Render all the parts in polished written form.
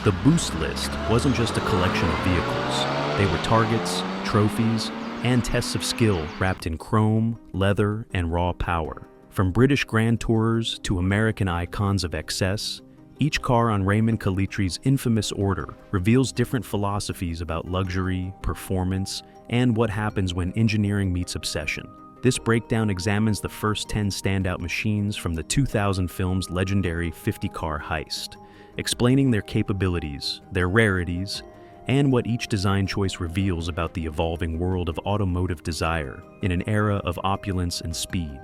The boost list wasn't just a collection of vehicles. They were targets, trophies, and tests of skill wrapped in chrome, leather, and raw power. From British Grand Tourers to American icons of excess, each car on Raymond Calitri's infamous order reveals different philosophies about luxury, performance, and what happens when engineering meets obsession. This breakdown examines the first 10 standout machines from the 2000 film's legendary 50-car heist, explaining their capabilities, their rarities, and what each design choice reveals about the evolving world of automotive desire in an era of opulence and speed.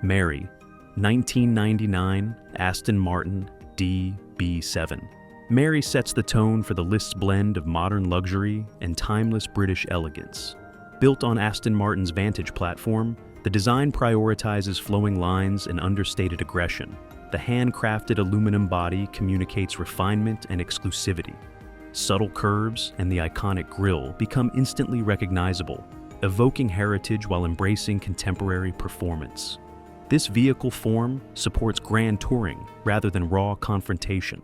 Mary, 1999 Aston Martin DB7. Mary sets the tone for the list's blend of modern luxury and timeless British elegance. Built on Aston Martin's Vantage platform, the design prioritizes flowing lines and understated aggression. The handcrafted aluminum body communicates refinement and exclusivity. Subtle curves and the iconic grille become instantly recognizable, evoking heritage while embracing contemporary performance. This vehicle form supports grand touring rather than raw confrontation.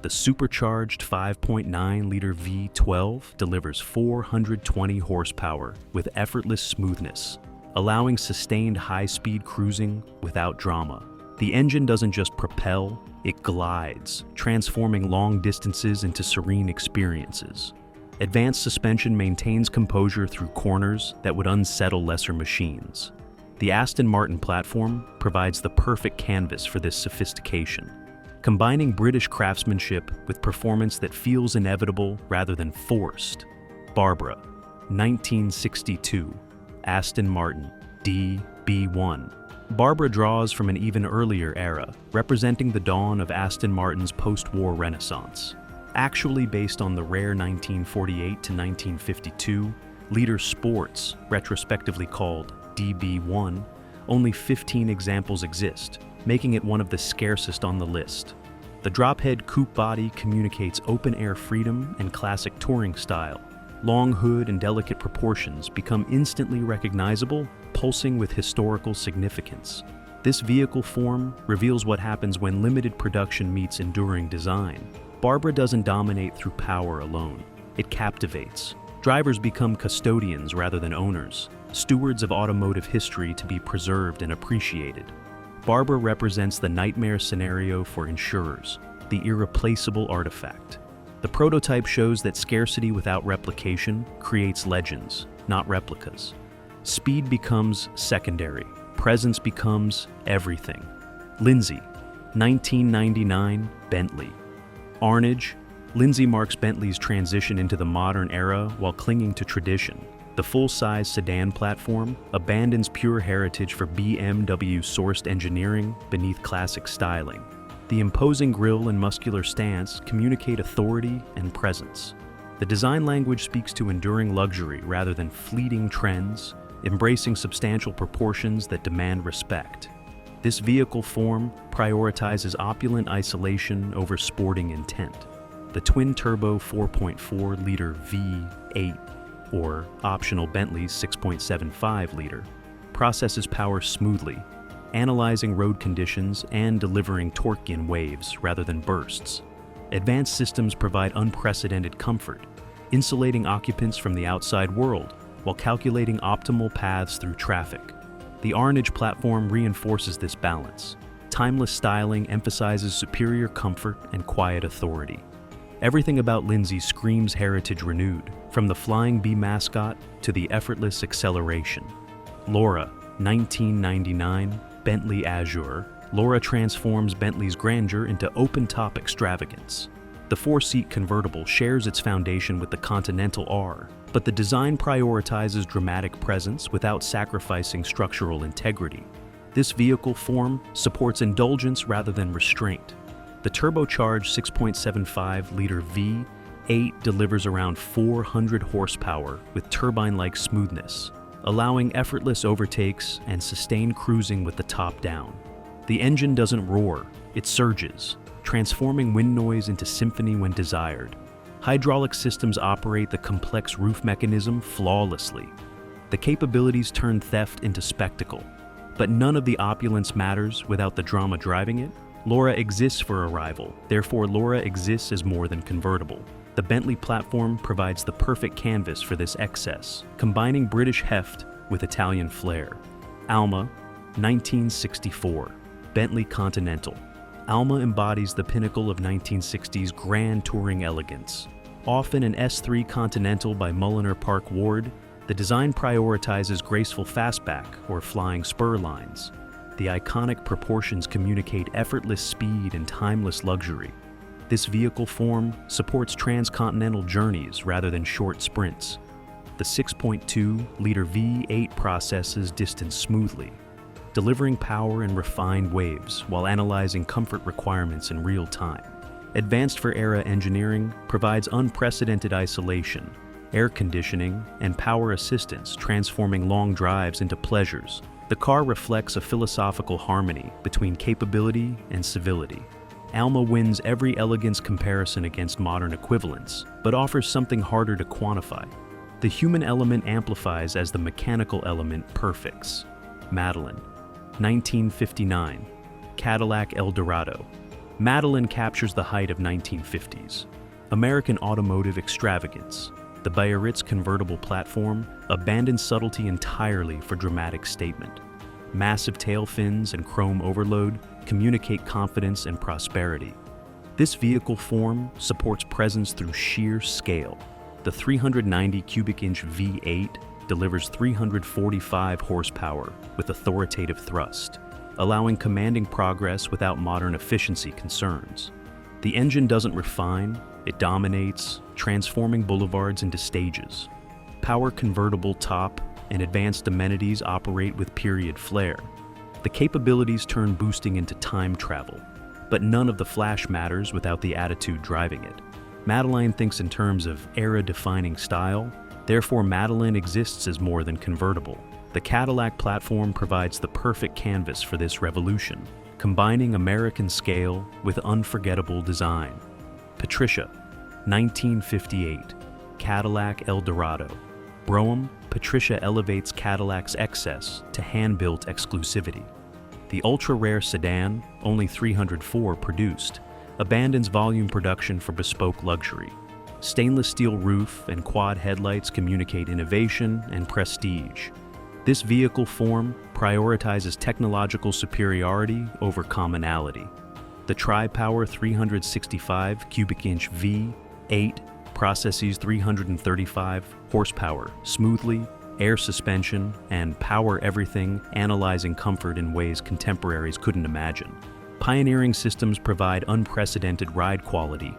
The supercharged 5.9-liter V12 delivers 420 horsepower with effortless smoothness, allowing sustained high-speed cruising without drama. The engine doesn't just propel, it glides, transforming long distances into serene experiences. Advanced suspension maintains composure through corners that would unsettle lesser machines. The Aston Martin platform provides the perfect canvas for this sophistication, combining British craftsmanship with performance that feels inevitable rather than forced. Barbara, 1962, Aston Martin DB1. Barbara draws from an even earlier era, representing the dawn of Aston Martin's post-war renaissance. Actually based on the rare 1948 to 1952 Leader Sports, retrospectively called DB1, only 15 examples exist, making it one of the scarcest on the list. The drophead coupe body communicates open-air freedom and classic touring style. Long hood and delicate proportions become instantly recognizable, pulsing with historical significance. This vehicle form reveals what happens when limited production meets enduring design. Barbara doesn't dominate through power alone. It captivates. Drivers become custodians rather than owners, stewards of automotive history to be preserved and appreciated. Barbara represents the nightmare scenario for insurers, the irreplaceable artifact. The prototype shows that scarcity without replication creates legends, not replicas. Speed becomes secondary. Presence becomes everything. Lindsey, 1999 Bentley. Arnage, Lindsey marks Bentley's transition into the modern era while clinging to tradition. The full-size sedan platform abandons pure heritage for BMW-sourced engineering beneath classic styling. The imposing grille and muscular stance communicate authority and presence. The design language speaks to enduring luxury rather than fleeting trends, embracing substantial proportions that demand respect. This vehicle form prioritizes opulent isolation over sporting intent. The twin-turbo 4.4-liter V8, or optional Bentley's 6.75-liter, processes power smoothly, analyzing road conditions and delivering torque in waves rather than bursts. Advanced systems provide unprecedented comfort, insulating occupants from the outside world while calculating optimal paths through traffic. The Arnage platform reinforces this balance. Timeless styling emphasizes superior comfort and quiet authority. Everything about Lindsey screams heritage renewed, from the flying bee mascot to the effortless acceleration. Laura, 1999, Bentley Azure. Laura transforms Bentley's grandeur into open-top extravagance. The four-seat convertible shares its foundation with the Continental R, but the design prioritizes dramatic presence without sacrificing structural integrity. This vehicle form supports indulgence rather than restraint. The turbocharged 6.75-liter V8 delivers around 400 horsepower with turbine-like smoothness, allowing effortless overtakes and sustained cruising with the top down. The engine doesn't roar, it surges, transforming wind noise into symphony when desired. Hydraulic systems operate the complex roof mechanism flawlessly. The capabilities turn theft into spectacle, but none of the opulence matters without the drama driving it. Laura exists for a rival, therefore Laura exists as more than convertible. The Bentley platform provides the perfect canvas for this excess, combining British heft with Italian flair. Alma, 1964. Bentley Continental. Alma embodies the pinnacle of 1960s grand touring elegance. Often an S3 Continental by Mulliner Park Ward, the design prioritizes graceful fastback or flying spur lines. The iconic proportions communicate effortless speed and timeless luxury. This vehicle form supports transcontinental journeys rather than short sprints. The 6.2-liter V8 processes distance smoothly, delivering power in refined waves while analyzing comfort requirements in real time. Advanced for era engineering provides unprecedented isolation, air conditioning, and power assistance, transforming long drives into pleasures. The car reflects a philosophical harmony between capability and civility. Alma wins every elegance comparison against modern equivalents, but offers something harder to quantify. The human element amplifies as the mechanical element perfects. Madeline, 1959. Cadillac Eldorado. Madeline captures the height of 1950s. American automotive extravagance. The Biarritz convertible platform abandons subtlety entirely for dramatic statement. Massive tail fins and chrome overload communicate confidence and prosperity. This vehicle form supports presence through sheer scale. The 390 cubic inch V8 delivers 345 horsepower with authoritative thrust, allowing commanding progress without modern efficiency concerns. The engine doesn't refine, it dominates, transforming boulevards into stages. Power convertible top and advanced amenities operate with period flair. The capabilities turn boosting into time travel, but none of the flash matters without the attitude driving it. Madeline thinks in terms of era-defining style, therefore Madeline exists as more than convertible. The Cadillac platform provides the perfect canvas for this revolution, combining American scale with unforgettable design. Patricia, 1958. Cadillac Eldorado. Brougham, Patricia elevates Cadillac's excess to hand-built exclusivity. The ultra-rare sedan, only 304 produced, abandons volume production for bespoke luxury. Stainless steel roof and quad headlights communicate innovation and prestige. This vehicle form prioritizes technological superiority over commonality. The Tri-Power 365 cubic inch V8 processes 335 horsepower smoothly, air suspension, and power everything, analyzing comfort in ways contemporaries couldn't imagine. Pioneering systems provide unprecedented ride quality,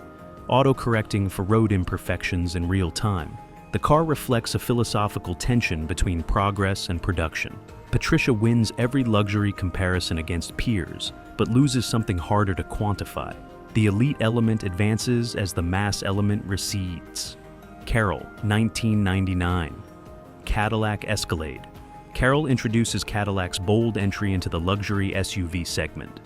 auto-correcting for road imperfections in real time. The car reflects a philosophical tension between progress and production. Patricia wins every luxury comparison against peers, but loses something harder to quantify. The elite element advances as the mass element recedes. Carroll, 1999. Cadillac Escalade. Carroll introduces Cadillac's bold entry into the luxury SUV segment.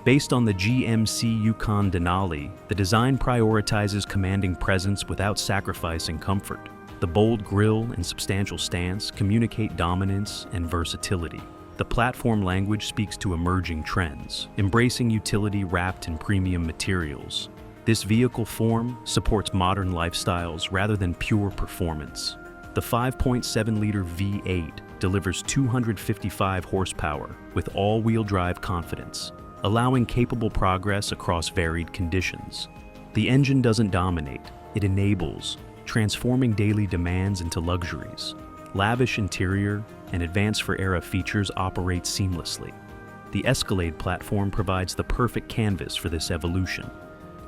Based on the GMC Yukon Denali, the design prioritizes commanding presence without sacrificing comfort. The bold grille and substantial stance communicate dominance and versatility. The platform language speaks to emerging trends, embracing utility wrapped in premium materials. This vehicle form supports modern lifestyles rather than pure performance. The 5.7-liter V8 delivers 255 horsepower with all-wheel drive confidence, allowing capable progress across varied conditions. The engine doesn't dominate, it enables, transforming daily demands into luxuries. Lavish interior and advanced for era features operate seamlessly. The Escalade platform provides the perfect canvas for this evolution,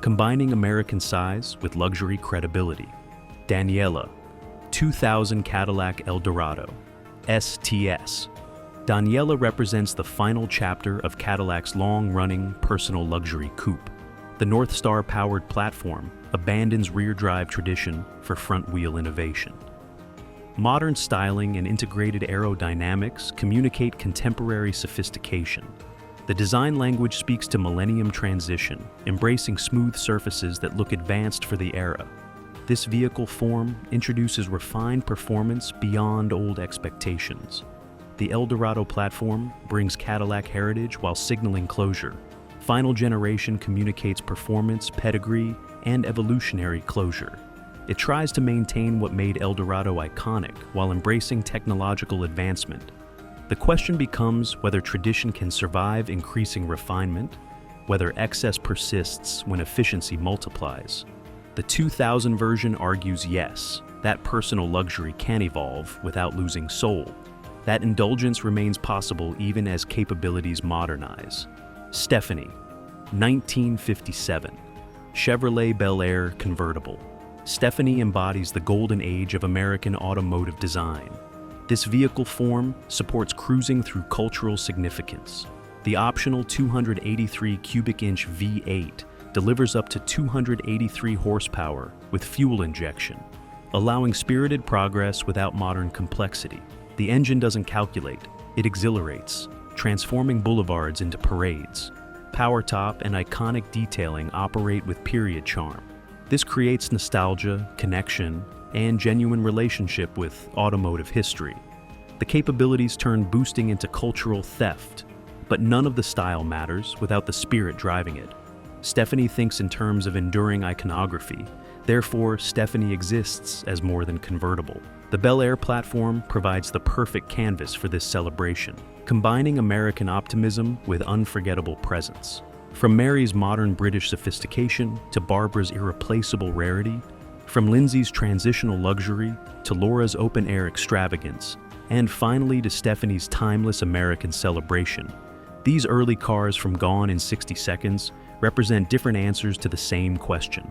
combining American size with luxury credibility. Daniela, 2000 Cadillac Eldorado, STS. Daniela represents the final chapter of Cadillac's long-running personal luxury coupe. The North Star-powered platform abandons rear-drive tradition for front-wheel innovation. Modern styling and integrated aerodynamics communicate contemporary sophistication. The design language speaks to millennium transition, embracing smooth surfaces that look advanced for the era. This vehicle form introduces refined performance beyond old expectations. The Eldorado platform brings Cadillac heritage while signaling closure. Final generation communicates performance, pedigree, and evolutionary closure. It tries to maintain what made Eldorado iconic while embracing technological advancement. The question becomes whether tradition can survive increasing refinement, whether excess persists when efficiency multiplies. The 2000 version argues yes, that personal luxury can evolve without losing soul. That indulgence remains possible even as capabilities modernize. Stefanie, 1957. Chevrolet Bel Air Convertible. Stefanie embodies the golden age of American automotive design. This vehicle form supports cruising through cultural significance. The optional 283 cubic inch V8 delivers up to 283 horsepower with fuel injection, allowing spirited progress without modern complexity. The engine doesn't calculate, it exhilarates, transforming boulevards into parades. Power top and iconic detailing operate with period charm. This creates nostalgia, connection, and genuine relationship with automotive history. The capabilities turn boosting into cultural theft, but none of the style matters without the spirit driving it. Stefanie thinks in terms of enduring iconography, therefore Stefanie exists as more than convertible. The Bel Air platform provides the perfect canvas for this celebration, combining American optimism with unforgettable presence. From Mary's modern British sophistication to Barbara's irreplaceable rarity, from Lindsey's transitional luxury to Laura's open-air extravagance, and finally to Stefanie's timeless American celebration, these early cars from Gone in 60 Seconds represent different answers to the same question.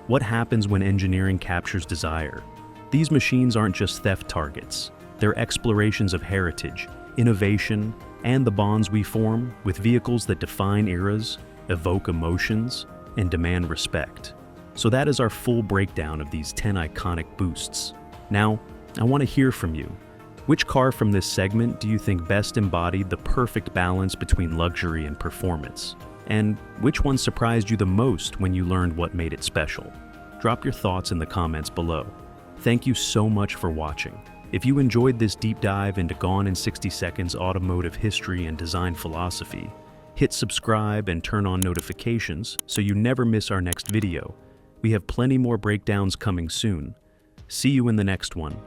What happens when engineering captures desire? These machines aren't just theft targets. They're explorations of heritage, innovation, and the bonds we form with vehicles that define eras, evoke emotions, and demand respect. So that is our full breakdown of these 10 iconic boosts. Now, I want to hear from you. Which car from this segment do you think best embodied the perfect balance between luxury and performance? And which one surprised you the most when you learned what made it special? Drop your thoughts in the comments below. Thank you so much for watching. If you enjoyed this deep dive into Gone in 60 Seconds automotive history and design philosophy, hit subscribe and turn on notifications so you never miss our next video. We have plenty more breakdowns coming soon. See you in the next one.